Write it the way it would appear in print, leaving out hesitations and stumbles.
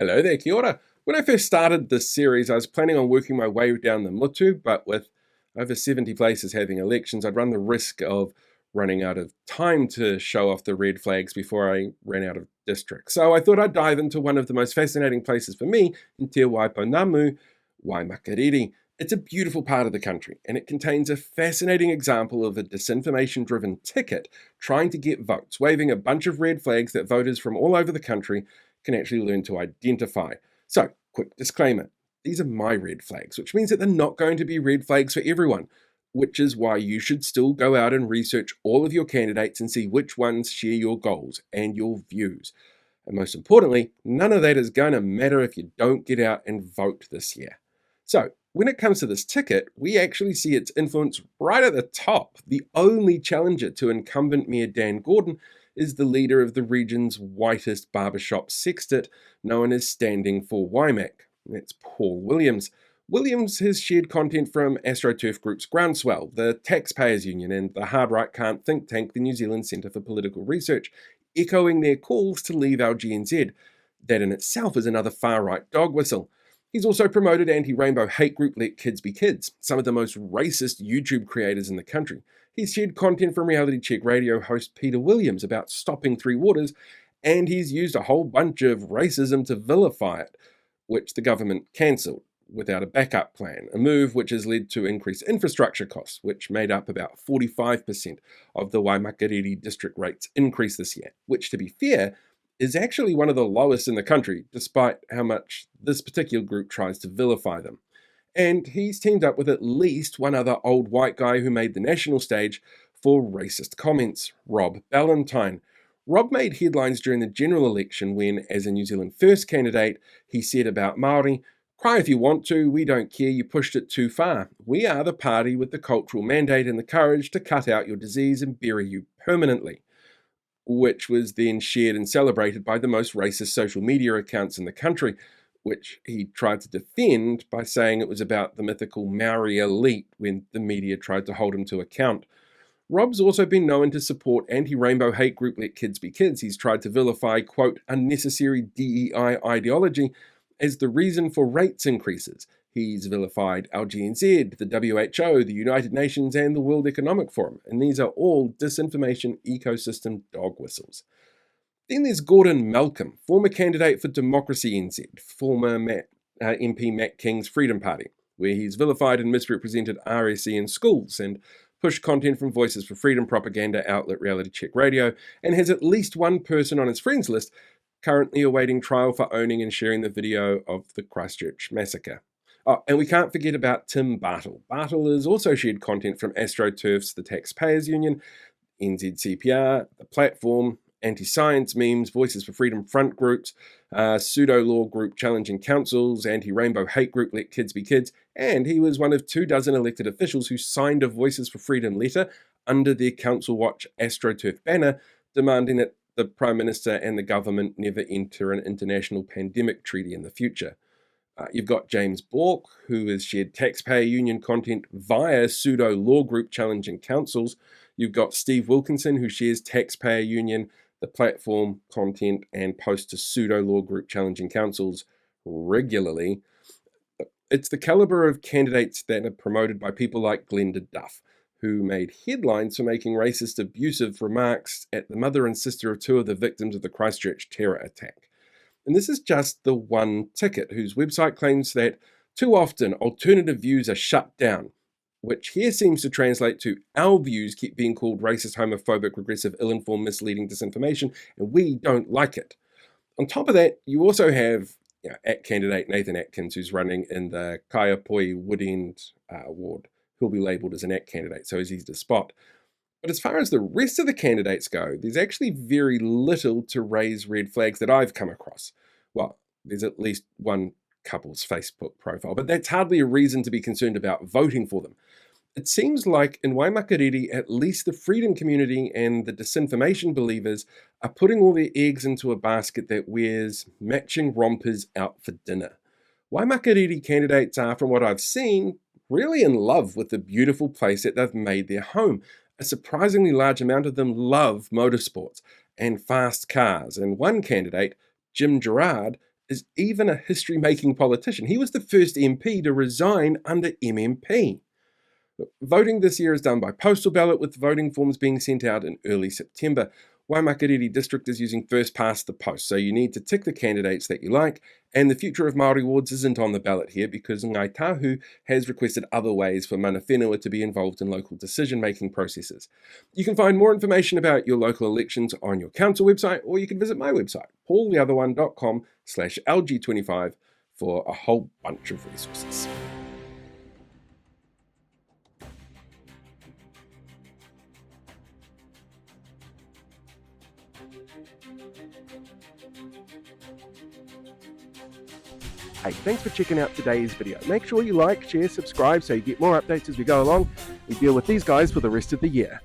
Hello there, kia ora. When I first started this series, I was planning on working my way down the mutu, but with over 70 places having elections, I'd run the risk of running out of time to show off the red flags before I ran out of districts. So I thought I'd dive into one of the most fascinating places for me in Te Waiponamu, Waimakariri. It's a beautiful part of the country, and it contains a fascinating example of a disinformation-driven ticket trying to get votes, waving a bunch of red flags that voters from all over the country can actually learn to identify. So, quick disclaimer, these are my red flags, which means that they're not going to be red flags for everyone, which is why you should still go out and research all of your candidates and see which ones share your goals and your views. And most importantly, none of that is going to matter if you don't get out and vote this year. So, when it comes to this ticket, we actually see its influence right at the top. The only challenger to incumbent Mayor Dan Gordon is the leader of the region's whitest barbershop sextet, known as Standing for Waimak. That's Paul Williams. Williams has shared content from AstroTurf Group's Groundswell, the Taxpayers Union, and the hard right can't think tank, the New Zealand Centre for Political Research, echoing their calls to leave our GNZ. That in itself is another far-right dog whistle. He's also promoted anti-rainbow hate group Let Kids Be Kids, some of the most racist YouTube creators in the country. He's shared content from reality check radio host Peter Williams about stopping Three Waters, and he's used a whole bunch of racism to vilify it, which the government cancelled without a backup plan, a move which has led to increased infrastructure costs, which made up about 45% of the Waimakariri District rate's increase this year, which, to be fair, is actually one of the lowest in the country, despite how much this particular group tries to vilify them. And he's teamed up with at least one other old white guy who made the national stage for racist comments, Rob Ballantyne. Rob made headlines during the general election when, as a New Zealand First candidate, he said about Māori, "Cry if you want to, we don't care, you pushed it too far. We are the party with the cultural mandate and the courage to cut out your disease and bury you permanently," which was then shared and celebrated by the most racist social media accounts in the country, which he tried to defend by saying it was about the mythical Maori elite when the media tried to hold him to account. Rob's also been known to support anti-rainbow hate group Let Kids Be Kids. He's tried to vilify, quote, unnecessary DEI ideology as the reason for rates increases. He's vilified LGNZ, the WHO, the United Nations, and the World Economic Forum, and these are all disinformation ecosystem dog whistles. Then there's Gordon Malcolm, former candidate for Democracy NZ, former MP Matt King's Freedom Party, where he's vilified and misrepresented RSE in schools and pushed content from Voices for Freedom propaganda outlet Reality Check Radio, and has at least one person on his friends list currently awaiting trial for owning and sharing the video of the Christchurch massacre. Oh, and we can't forget about Tim Bartle. Bartle has also shared content from AstroTurf's The Taxpayers Union, NZCPR, The Platform, anti-science memes, Voices for Freedom front groups, pseudo-law group challenging councils, anti-rainbow hate group Let Kids Be Kids, and he was one of 24 elected officials who signed a Voices for Freedom letter under their Council Watch AstroTurf banner, demanding that the Prime Minister and the government never enter an international pandemic treaty in the future. You've got James Bork, who has shared taxpayer union content via pseudo-law group challenging councils. You've got Steve Wilkinson, who shares taxpayer union, the platform content, and posts to pseudo-law group challenging councils regularly. It's the caliber of candidates that are promoted by people like Glenda Duff, who made headlines for making racist, abusive remarks at the mother and sister of two of the victims of the Christchurch terror attack. And this is just the one ticket whose website claims that too often alternative views are shut down, which here seems to translate to our views keep being called racist, homophobic, regressive, ill-informed, misleading disinformation, and we don't like it. On top of that, you also have candidate Nathan Atkins, who's running in the Kaiapoi Woodend ward, who'll be labelled as an ACT candidate, so he's easy to spot. But as far as the rest of the candidates go, there's actually very little to raise red flags that I've come across. Well, there's at least one couple's Facebook profile, but that's hardly a reason to be concerned about voting for them. It seems like in Waimakariri, at least the freedom community and the disinformation believers are putting all their eggs into a basket that wears matching rompers out for dinner. Waimakariri candidates are, from what I've seen, really in love with the beautiful place that they've made their home. A surprisingly large amount of them love motorsports and fast cars, and one candidate, Jim Gerard, is even a history-making politician. He was the first MP to resign under MMP. Voting this year is done by postal ballot, with voting forms being sent out in early September. Waimakariri District is using first past the post, so you need to tick the candidates that you like, and the future of Māori wards isn't on the ballot here because Ngāi Tahu has requested other ways for mana whenua to be involved in local decision-making processes. You can find more information about your local elections on your council website, or you can visit my website, paultheotherone.com/LG25 for a whole bunch of resources. Hey, thanks for checking out today's video. Make sure you like, share, subscribe so you get more updates as we go along and deal with these guys for the rest of the year.